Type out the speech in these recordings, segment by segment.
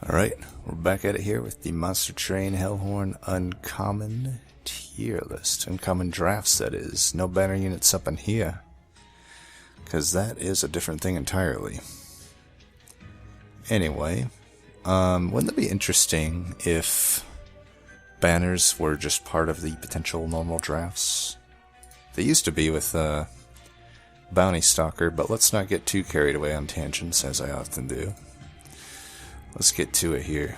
Alright, we're back at it here with the Monster Train Hellhorned Uncommon tier list. Uncommon drafts, that is. No banner units up in here. Because that is a different thing entirely. Anyway, wouldn't it be interesting if banners were just part of the potential normal drafts? They used to be with Bounty Stalker, but let's not get too carried away on tangents, as I often do. Let's get to it here.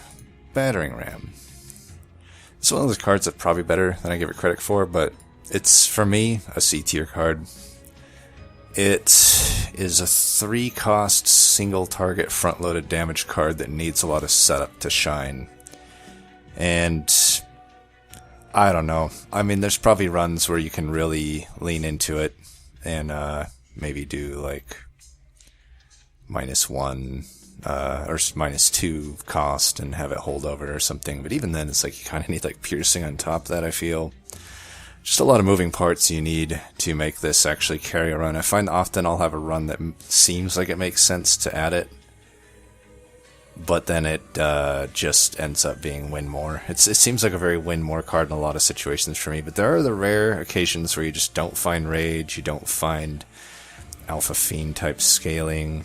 Battering Ram. It's one of those cards that's probably better than I give it credit for, but it's, for me, a C tier card. It is a 3-cost, single-target, front-loaded damage card that needs a lot of setup to shine. And I don't know. I mean, there's probably runs where you can really lean into it and maybe do like -1 or -2 cost and have it hold over or something. But even then, it's like you kind of need like piercing on top of that, I feel. Just a lot of moving parts you need to make this actually carry a run. I find often I'll have a run that seems like it makes sense to add it, but then it just ends up being win more. It seems like a very win more card in a lot of situations for me, but there are the rare occasions where you just don't find rage, you don't find Alpha Fiend type scaling,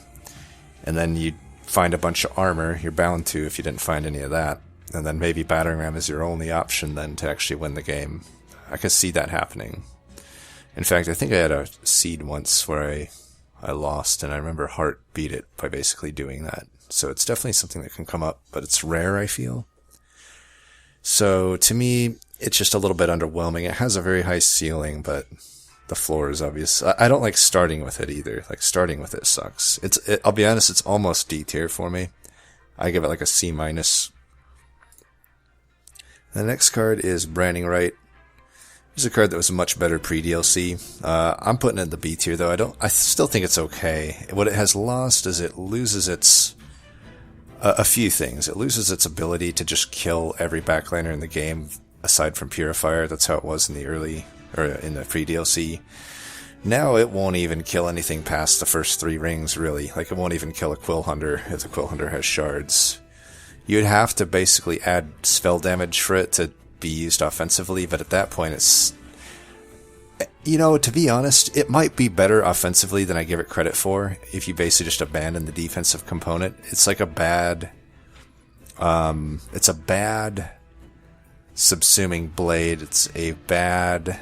and then you find a bunch of armor. You're bound to if you didn't find any of that, and then maybe Battering Ram is your only option then to actually win the game. I could see that happening. In fact, I think I had a seed once where I lost, and I remember Heart beat it by basically doing that. So it's definitely something that can come up, but it's rare, I feel. So to me, it's just a little bit underwhelming. It has a very high ceiling, but the floor is obvious. I don't like starting with it either. Like, starting with it sucks. I'll be honest, it's almost D tier for me. I give it like a C-. The next card is Branding Right. It's a card that was a much better pre-DLC. I'm putting it in the B tier, though. I still think it's okay. What it has lost is it loses its a few things. It loses its ability to just kill every backliner in the game, aside from Purifier. That's how it was in the pre-DLC. Now it won't even kill anything past the first 3 rings, really. Like, it won't even kill a Quill Hunter if the Quill Hunter has shards. You'd have to basically add spell damage for it to be used offensively, but at that point it's, you know, to be honest, it might be better offensively than I give it credit for if you basically just abandon the defensive component. It's like a bad subsuming blade, it's a bad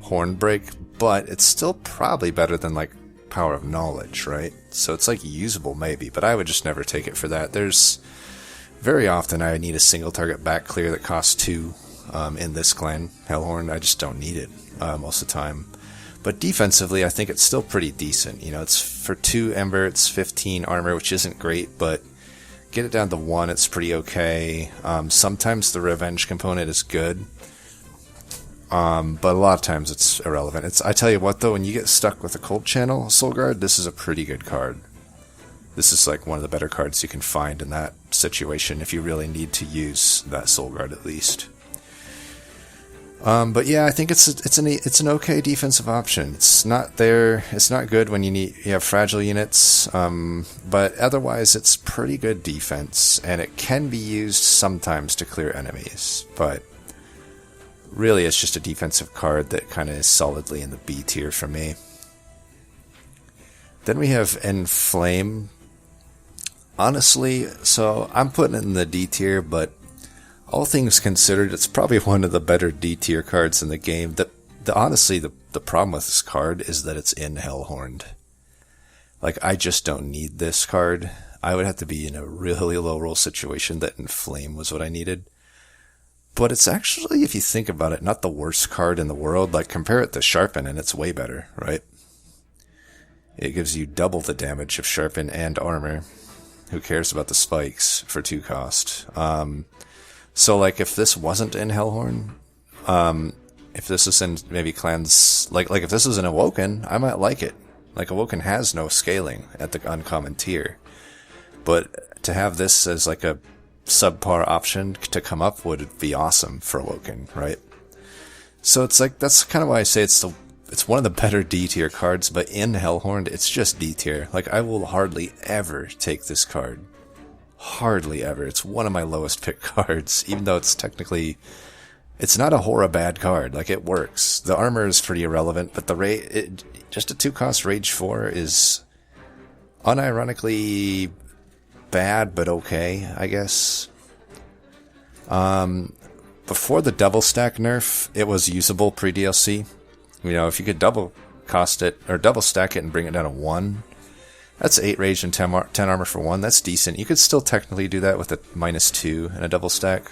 horn break, but it's still probably better than like Power of Knowledge, right? So it's like usable maybe, but I would just never take it for that. There's very often I need a single target back clear that costs 2 in this clan, Hellhorned. I just don't need it most of the time. But defensively, I think it's still pretty decent. You know, it's for 2 Ember, it's 15 armor, which isn't great, but get it down to 1, it's pretty okay. Sometimes the revenge component is good, but a lot of times it's irrelevant. I tell you what, though, when you get stuck with a Cold Channel Soul Guard, this is a pretty good card. This is like one of the better cards you can find in that situation if you really need to use that Soul Guard at least. But yeah, I think it's an okay defensive option. It's not there. It's not good when you have fragile units, but otherwise it's pretty good defense, and it can be used sometimes to clear enemies. But really, it's just a defensive card that kind of is solidly in the B tier for me. Then we have Enflame. Honestly, so I'm putting it in the D tier, but all things considered, it's probably one of the better D tier cards in the game. Honestly, the problem with this card is that it's in Hellhorned. Like, I just don't need this card. I would have to be in a really low roll situation that Enflame was what I needed. But it's actually, if you think about it, not the worst card in the world. Like, compare it to Sharpen, and it's way better, right? It gives you double the damage of Sharpen and armor. Who cares about the spikes for 2 cost? So, like, if this wasn't in Hellhorn, if this was in maybe clans, like if this was in Awoken, I might like it. Like, Awoken has no scaling at the uncommon tier. But to have this as like a subpar option to come up would be awesome for Awoken, right? So it's like, that's kind of why I say it's one of the better D tier cards, but in Hellhorned, it's just D tier. Like, I will hardly ever take this card hardly ever. It's one of my lowest pick cards, even though it's technically... It's not a horror bad card. Like, it works. The armor is pretty irrelevant, but just a 2-cost Rage 4 is unironically bad, but okay, I guess. Before the double stack nerf, it was usable pre-DLC. You know, if you could double cost it, or double stack it and bring it down to 1, that's 8 rage and 10 armor for 1. That's decent. You could still technically do that with a -2 and a double stack.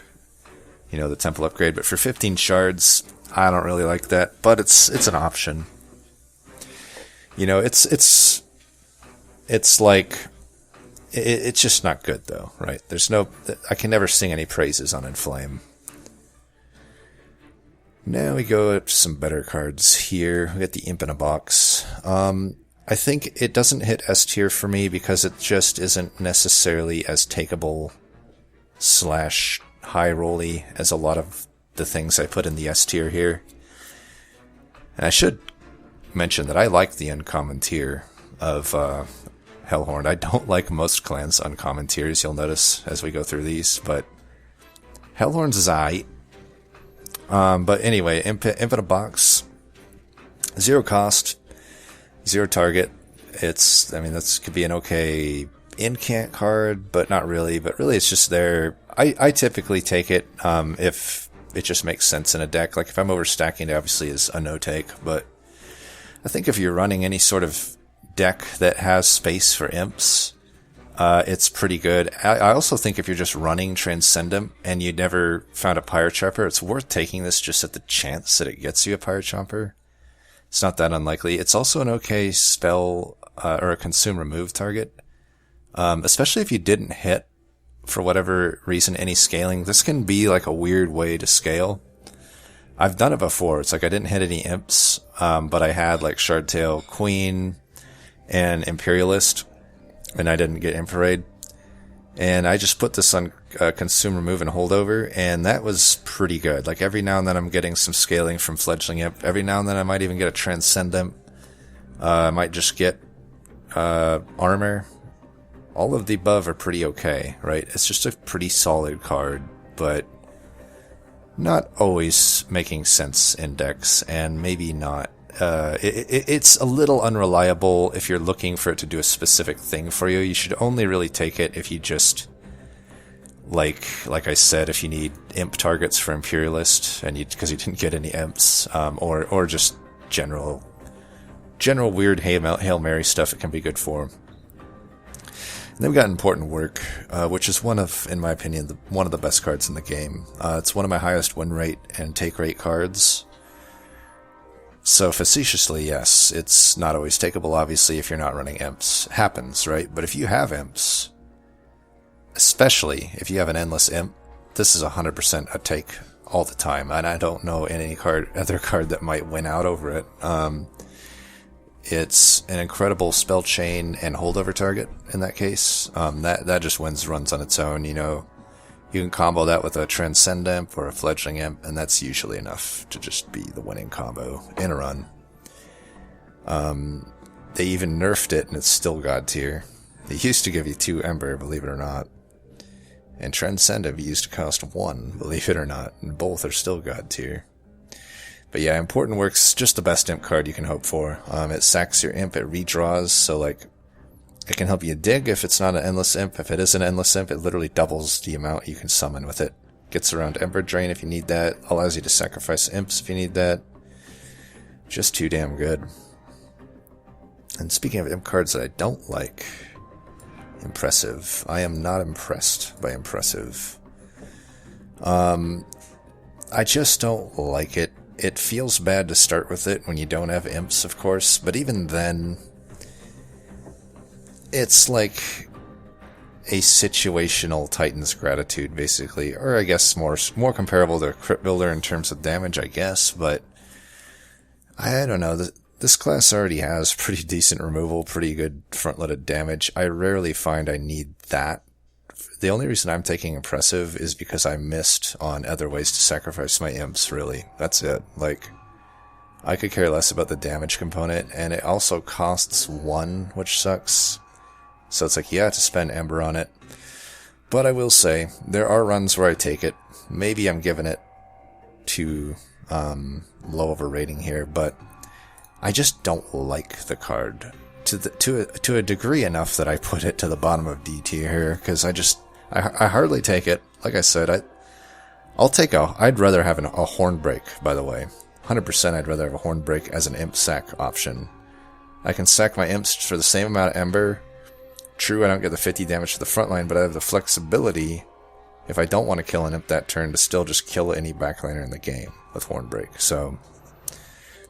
You know, the temple upgrade. But for 15 shards, I don't really like that. But it's an option. You know, it's like... It's just not good, though, right? I can never sing any praises on Inflame. Now we go to some better cards here. We got the Imp in a Box. I think it doesn't hit S tier for me because it just isn't necessarily as takeable / high rolly as a lot of the things I put in the S tier here. And I should mention that I like the uncommon tier of Hellhorned. I don't like most clans' uncommon tiers, you'll notice as we go through these, but Hellhorn's is aight. But anyway, Imp in a Box, 0 cost, 0 target. That could be an okay incant card, but not really. But really, it's just there. I typically take it if it just makes sense in a deck. Like if I'm overstacking, it obviously is a no take. But I think if you're running any sort of deck that has space for imps, it's pretty good. I also think if you're just running Transcendent and you never found a Pyre Chopper, it's worth taking this just at the chance that it gets you a Pyre Chopper. It's not that unlikely. It's also an okay spell or a consume remove target, especially if you didn't hit, for whatever reason, any scaling. This can be like a weird way to scale. I've done it before. It's like I didn't hit any imps, but I had like Shardtail Queen and Imperialist, and I didn't get Infrared. And I just put this on Consume, Remove, and Holdover, and that was pretty good. Like every now and then I'm getting some scaling from Fledgling Imp. Every now and then I might even get a Transcendent. I might just get armor. All of the above are pretty okay, right? It's just a pretty solid card, but not always making sense in decks, and maybe not. It's a little unreliable if you're looking for it to do a specific thing for you. You should only really take it if you just, like I said, if you need imp targets for Imperialist, and because you didn't get any imps, or just general weird Hail Mary stuff, it can be good for. And then we got Important Work, which is in my opinion, one of the best cards in the game. It's one of my highest win rate and take rate cards. So facetiously, yes, it's not always takeable, obviously, if you're not running imps. Happens, right? But if you have imps, especially if you have an endless imp, this is 100% a take all the time. And I don't know any other card that might win out over it. It's an incredible spell chain and holdover target in that case. That just runs on its own, you know. You can combo that with a Transcendent or a Fledgling Imp, and that's usually enough to just be the winning combo in a run. They even nerfed it, and it's still God tier. They used to give you 2 Ember, believe it or not. And Transcendent used to cost 1, believe it or not, and both are still God tier. But yeah, Important Work's just the best imp card you can hope for. It sacks your imp, it redraws, so like, it can help you dig if it's not an endless imp. If it is an endless imp, it literally doubles the amount you can summon with it. Gets around Ember Drain if you need that. Allows you to sacrifice imps if you need that. Just too damn good. And speaking of imp cards that I don't like, Impressive. I am not impressed by Impressive. I just don't like it. It feels bad to start with it when you don't have imps, of course, but even then, it's like a situational Titan's Gratitude, basically. Or I guess more comparable to Crypt Builder in terms of damage, I guess. But I don't know. This class already has pretty decent removal, pretty good front-loaded damage. I rarely find I need that. The only reason I'm taking Impressive is because I missed on other ways to sacrifice my imps, really. That's it. Like, I could care less about the damage component, and it also costs 1, which sucks. So it's like, you have to spend Ember on it. But I will say, there are runs where I take it. Maybe I'm giving it too low of a rating here, but I just don't like the card to a degree enough that I put it to the bottom of D tier here, because I hardly take it. Like I said, I'd rather have a horn break, by the way. 100% I'd rather have a horn break as an imp sack option. I can sack my imps for the same amount of ember. True, I don't get the 50 damage to the front line, but I have the flexibility, if I don't want to kill an imp that turn, to still just kill any backliner in the game with horn break. So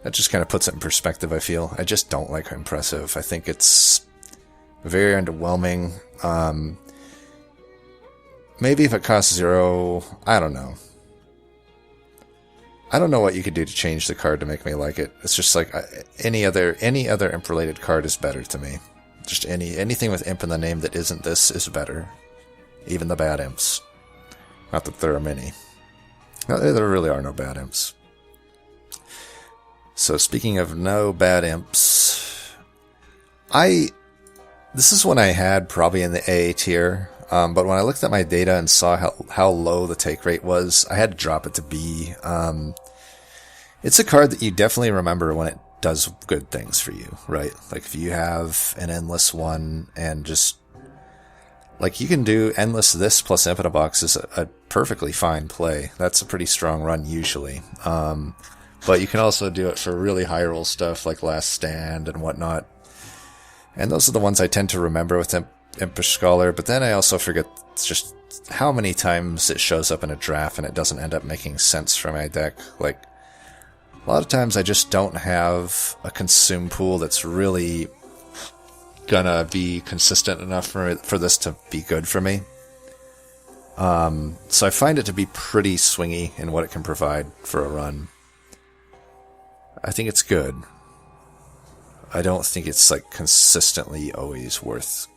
that just kind of puts it in perspective, I feel. I just don't like impressive. I think it's very underwhelming. Maybe if it costs 0, I don't know. I don't know what you could do to change the card to make me like it. It's just like any other imp-related card is better to me. Just anything with imp in the name that isn't this is better. Even the bad imps. Not that there are many. No, there really are no bad imps. So speaking of no bad imps, this is one I had probably in the A tier. But when I looked at my data and saw how low the take rate was, I had to drop it to B. It's a card that you definitely remember when it does good things for you, right? Like if you have an endless one and just like you can do endless this plus imp in a box is a perfectly fine play. That's a pretty strong run usually. But you can also do it for really high roll stuff like Last Stand and whatnot. And those are the ones I tend to remember with Impish Scholar, but then I also forget just how many times it shows up in a draft and it doesn't end up making sense for my deck. Like, a lot of times I just don't have a consume pool that's really gonna be consistent enough for this to be good for me. So I find it to be pretty swingy in what it can provide for a run. I think it's good. I don't think it's like consistently always worth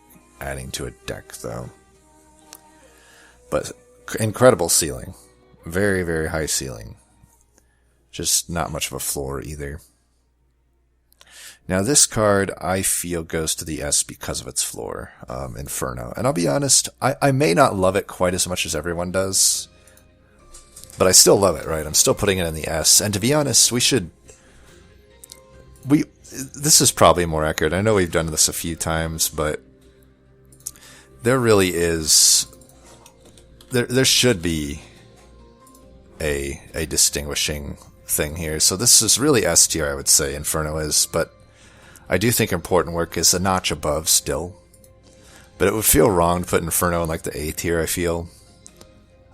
adding to a deck though. But incredible ceiling. Very, very high ceiling. Just not much of a floor either. Now this card I feel goes to the S because of its floor, Inferno. And I'll be honest, I may not love it quite as much as everyone does, but I still love it, right? I'm still putting it in the S. And to be honest, this is probably more accurate. I know we've done this a few times, but there really is, there should be a distinguishing thing here. So this is really S tier, I would say, Inferno is, but I do think Important Work is a notch above still. But it would feel wrong to put Inferno in like the A tier, I feel.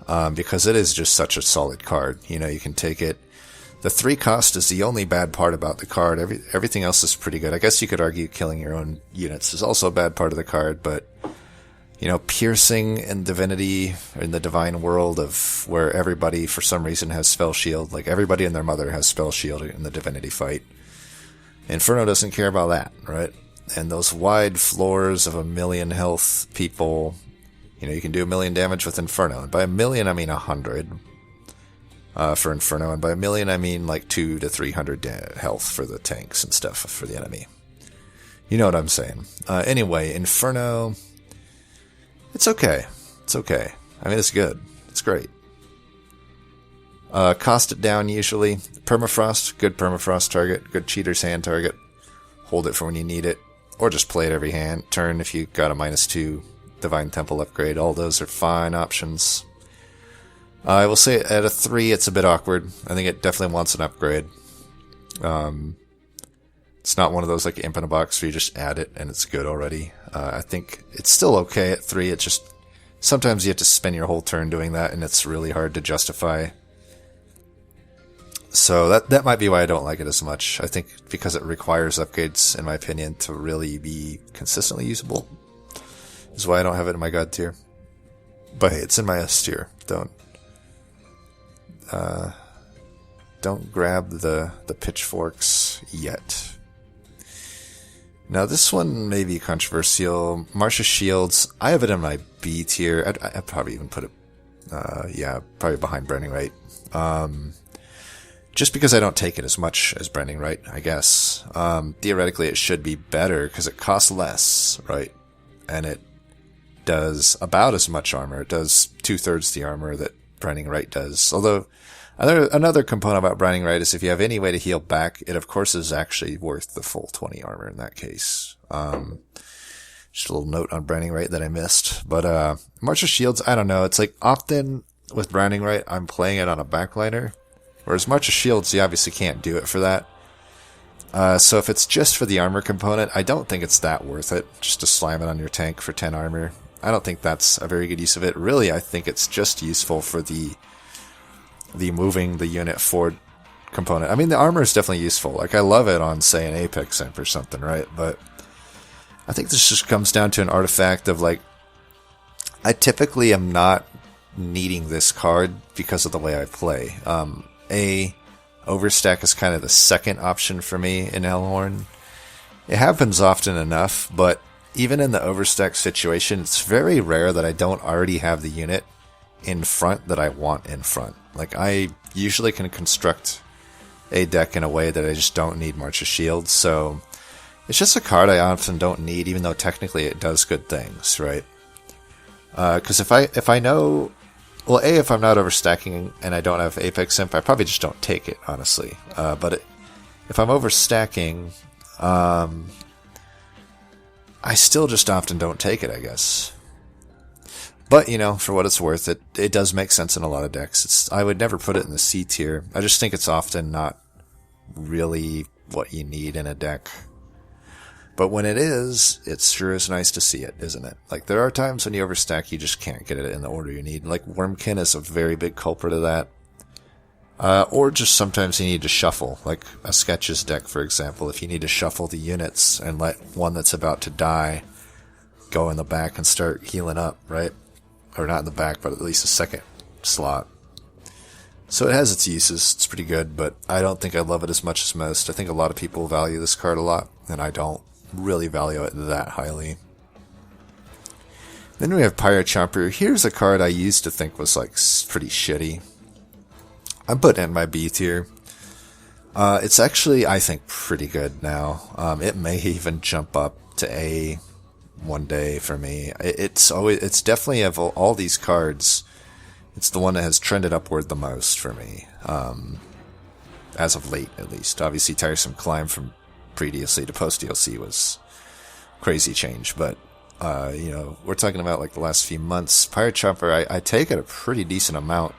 Because it is just such a solid card. You know, you can take it. The 3 cost is the only bad part about the card. Everything else is pretty good. I guess you could argue killing your own units is also a bad part of the card, but you know, piercing in Divinity, in the Divine World of where everybody for some reason has Spell Shield, like everybody and their mother has Spell Shield in the Divinity fight. Inferno doesn't care about that, right? And those wide floors of 1,000,000 health people, you know, you can do 1,000,000 damage with Inferno. And by 1,000,000 I mean 100 for Inferno, and by 1,000,000 I mean like 200 to 300 health for the tanks and stuff for the enemy. You know what I'm saying. Anyway, Inferno, it's okay. It's okay. I mean, it's good. It's great. Cost it down usually. Permafrost, good Permafrost target. Good Cheater's Hand target. Hold it for when you need it. Or just play it every turn if you got a -2 Divine Temple upgrade. All those are fine options. I will say at a 3 it's a bit awkward. I think it definitely wants an upgrade. It's not one of those like Imp in a Box where you just add it and it's good already. I think it's still okay at 3. It just sometimes you have to spend your whole turn doing that, and it's really hard to justify. So that might be why I don't like it as much. I think because it requires upgrades, in my opinion, to really be consistently usable. Is why I don't have it in my God tier. But hey, it's in my S tier. Don't grab the pitchforks yet. Now this one may be controversial. Marcia Shields, I have it in my B tier. I'd probably even put it, probably behind Branding Right. Just because I don't take it as much as Branding Right, I guess. Theoretically it should be better because it costs less, right? And it does about as much armor. It does 2/3 the armor that Battering Ram does. Although, another component about Battering Ram is if you have any way to heal back, it of course is actually worth the full 20 armor in that case. Just a little note on Battering Ram that I missed. But, March of Shields, I don't know. It's like often with Battering Ram, I'm playing it on a backliner. Whereas March of Shields, you obviously can't do it for that. So if it's just for the armor component, I don't think it's that worth it, just to slam it on your tank for 10 armor. I don't think that's a very good use of it. Really, I think it's just useful for the moving the unit forward component. I mean, the armor is definitely useful. Like, I love it on, say, an Apex Imp or something, right? But I think this just comes down to an artifact of, like, I typically am not needing this card because of the way I play. Overstack is kind of the second option for me in Hellhorned. It happens often enough, but even in the overstack situation, it's very rare that I don't already have the unit in front that I want in front. Like, I usually can construct a deck in a way that I just don't need March of Shields, so it's just a card I often don't need, even though technically it does good things, right? Because if I know... Well, if I'm not overstacking and I don't have Apex Imp, I probably just don't take it, honestly. But if I'm overstacking, I still just often don't take it, I guess. But, you know, for what it's worth, it does make sense in a lot of decks. I would never put it in the C tier. I just think it's often not really what you need in a deck. But when it is, it sure is nice to see it, isn't it? Like, there are times when you overstack, you just can't get it in the order you need. Like, Wormkin is a very big culprit of that. Or just sometimes you need to shuffle. Like, a Sketches deck, for example. If you need to shuffle the units and let one that's about to die go in the back and start healing up, right? Or not in the back, but at least a second slot. So it has its uses. It's pretty good, but I don't think I love it as much as most. I think a lot of people value this card a lot, and I don't really value it that highly. Then we have Chomper. Here's a card I used to think was like pretty shitty. I'm putting it in my B tier. It's actually, I think, pretty good now. It may even jump up to A one day for me. It's definitely, of all these cards, it's the one that has trended upward the most for me. As of late, at least. Obviously, Tiresome Climb from previously to post DLC was crazy change, but you know, we're talking about like the last few months. Chomper, I take it a pretty decent amount,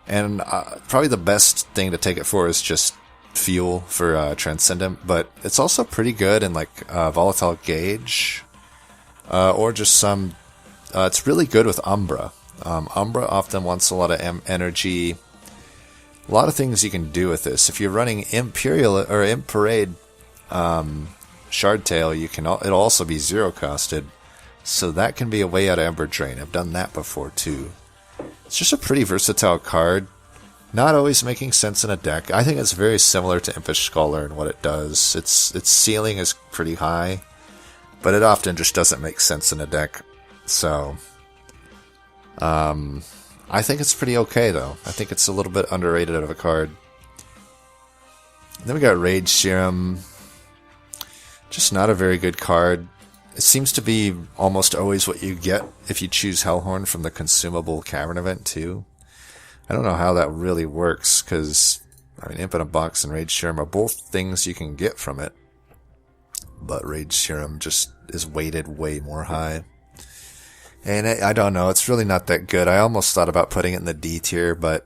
and probably the best thing to take it for is just fuel for Transcendent, but it's also pretty good in like Volatile Gauge, or just some. It's really good with Umbra. Umbra often wants a lot of energy. A lot of things you can do with this. If you're running Imperial or Imp Parade Shardtail, it'll also be zero costed, so that can be a way out of Ember Drain. I've done that before too. It's just a pretty versatile card, not always making sense in a deck. I think it's very similar to Impish Scholar in what it does. Its ceiling is pretty high, but it often just doesn't make sense in a deck. So I think it's pretty okay though. I think it's a little bit underrated of a card. Then we got Rage Serum. Just not a very good card. It seems to be almost always what you get if you choose Hellhorned from the consumable Cavern event too. I don't know how that really works, because I mean, Imp in a Box and Rage Serum are both things you can get from it, but Rage Serum just is weighted way more high. And I don't know, it's really not that good. I almost thought about putting it in the D tier, but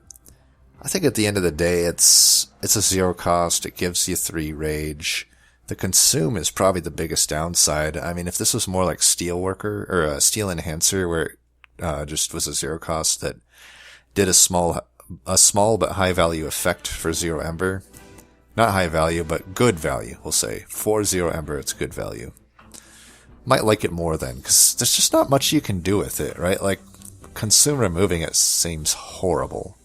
I think at the end of the day, it's a zero cost. It gives you 3 rage. The consume is probably the biggest downside. I mean, if this was more like Steelworker or a Steel Enhancer, where it just was a zero cost that did a small but high value effect for 0 Ember. Not high value, but good value, we'll say. For 0 Ember, it's good value. Might like it more then, because there's just not much you can do with it, right? Like, consume removing it seems horrible.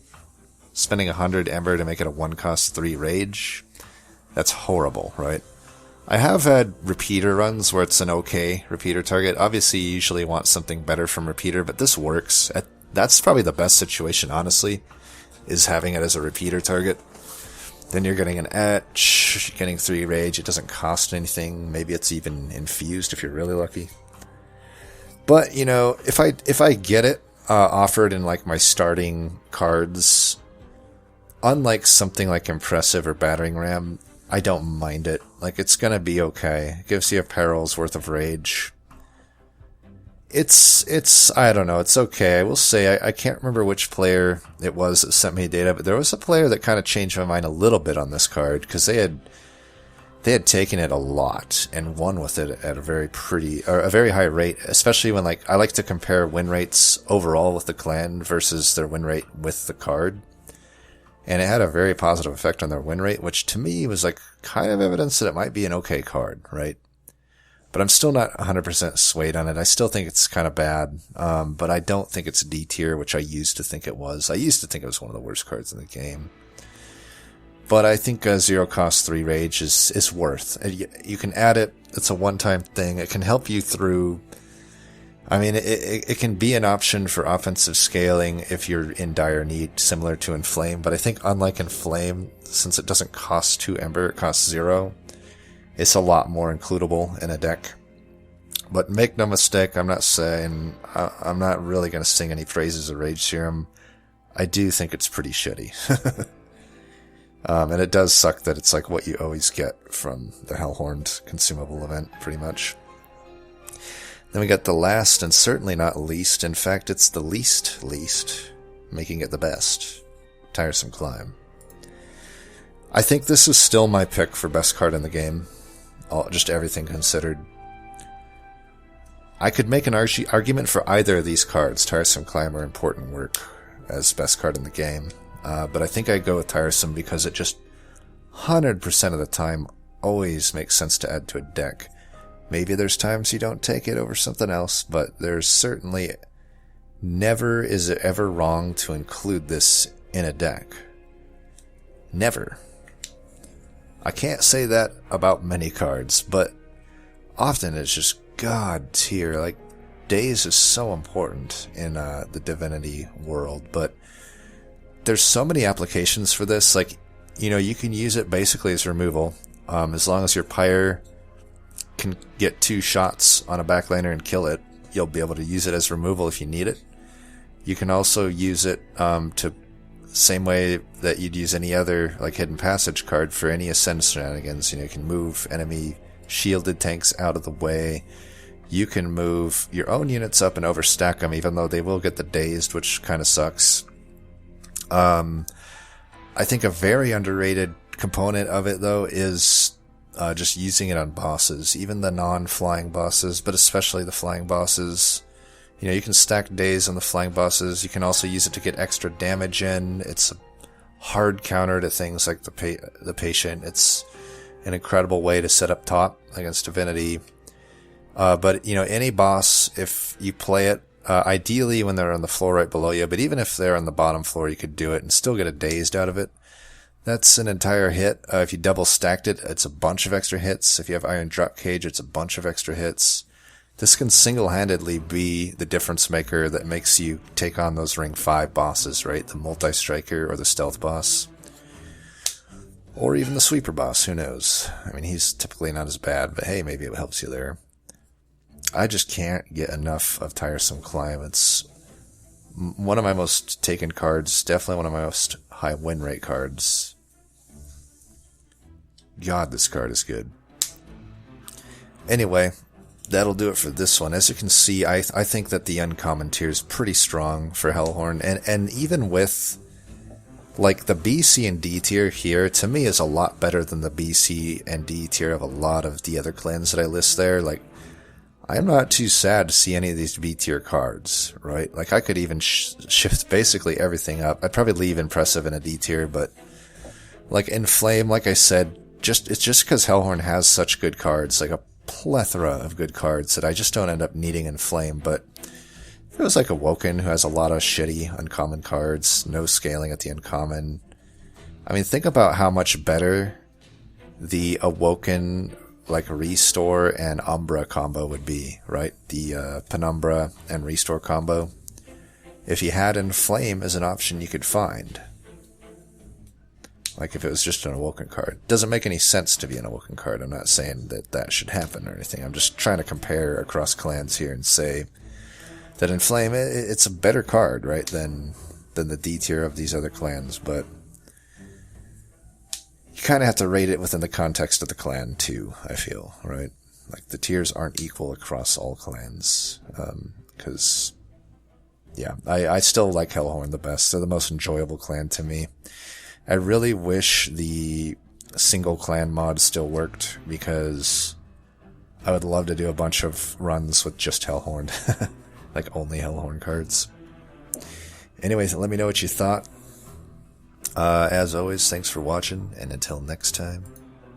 Spending 100 Ember to make it a 1-cost 3 rage, that's horrible, right? I have had repeater runs where it's an okay repeater target. Obviously, you usually want something better from repeater, but this works. That's probably the best situation, honestly, is having it as a repeater target. Then you're getting an etch, getting 3 rage, it doesn't cost anything. Maybe it's even infused if you're really lucky. But, you know, if I get it offered in like my starting cards, unlike something like Impressive or Battering Ram, I don't mind it. Like, it's gonna be okay. It gives you a peril's worth of rage. It's I don't know, it's okay. I will say, I can't remember which player it was that sent me data, but there was a player that kind of changed my mind a little bit on this card, because they had taken it a lot and won with it at a very high rate, especially when, like, I like to compare win rates overall with the clan versus their win rate with the card. And it had a very positive effect on their win rate, which to me was like kind of evidence that it might be an okay card, right? But I'm still not 100% swayed on it. I still think it's kind of bad, but I don't think it's D tier, which I used to think it was. I used to think it was one of the worst cards in the game. But I think 0 cost 3 rage is worth. You can add it. It's a one-time thing. It can help you through. I mean, it can be an option for offensive scaling if you're in dire need, similar to Inflame. But I think unlike Inflame, since it doesn't cost 2 Ember, it costs 0. It's a lot more includable in a deck. But make no mistake, I'm not really going to sing any praises of Rage Serum. I do think it's pretty shitty. And it does suck that it's like what you always get from the Hellhorned consumable event, pretty much. Then we got the last and certainly not least. In fact, it's the least, making it the best. Tiresome Climb. I think this is still my pick for best card in the game. Just everything considered. I could make an argument for either of these cards, Tiresome Climb or Important Work, as best card in the game. But I think I'd go with Tiresome because it just 100% of the time always makes sense to add to a deck. Maybe there's times you don't take it over something else, but there's certainly never is it ever wrong to include this in a deck. Never. I can't say that about many cards, but often it's just god tier. Like, Daze is so important in the Divinity world, but there's so many applications for this. Like, you know, you can use it basically as removal, as long as your Pyre can get 2 shots on a backlaner and kill it. You'll be able to use it as removal if you need it. You can also use it to same way that you'd use any other like hidden passage card for any ascend shenanigans. You know, you can move enemy shielded tanks out of the way. You can move your own units up and overstack them, even though they will get the dazed, which kind of sucks. I think a very underrated component of it, though, is just using it on bosses, even the non-flying bosses, but especially the flying bosses. You know, you can stack days on the flying bosses. You can also use it to get extra damage in. It's a hard counter to things like the Patient. It's an incredible way to set up top against Divinity. But, you know, any boss, if you play it, ideally when they're on the floor right below you, but even if they're on the bottom floor, you could do it and still get a dazed out of it. That's an entire hit. If you double stacked it, it's a bunch of extra hits. If you have Iron Drop Cage, it's a bunch of extra hits. This can single-handedly be the difference maker that makes you take on those Ring 5 bosses, right? The Multi-Striker or the Stealth boss. Or even the Sweeper boss, who knows? I mean, he's typically not as bad, but hey, maybe it helps you there. I just can't get enough of Tiresome Climb. It's one of my most taken cards, definitely one of my most high win rate cards. God, this card is good. Anyway, that'll do it for this one. As you can see, I think that the uncommon tier is pretty strong for Hellhorn, and even with like the B, C, and D tier here, to me is a lot better than the B, C, and D tier of a lot of the other clans that I list there. Like, I'm not too sad to see any of these B tier cards, right? Like, I could even shift basically everything up. I'd probably leave Impressive in a D tier, but like Inflame, like I said, it's just because Hellhorn has such good cards, like a plethora of good cards, that I just don't end up needing Inflame. But if it was like Awoken, who has a lot of shitty uncommon cards, no scaling at the uncommon, I mean, think about how much better the Awoken like Restore and Umbra combo would be, right? The Penumbra and Restore combo. If you had Inflame as an option you could find. Like if it was just an Awoken card. Doesn't make any sense to be an Awoken card. I'm not saying that that should happen or anything. I'm just trying to compare across clans here and say, that Inflame, it's a better card, right, than the D tier of these other clans, but you kind of have to rate it within the context of the clan too, I feel, right? Like, the tiers aren't equal across all clans, because, yeah, I still like Hellhorned the best. They're the most enjoyable clan to me. I really wish the single clan mod still worked, because I would love to do a bunch of runs with just Hellhorned. Like, only Hellhorned cards. Anyways, let me know what you thought. As always, thanks for watching, and until next time,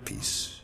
peace.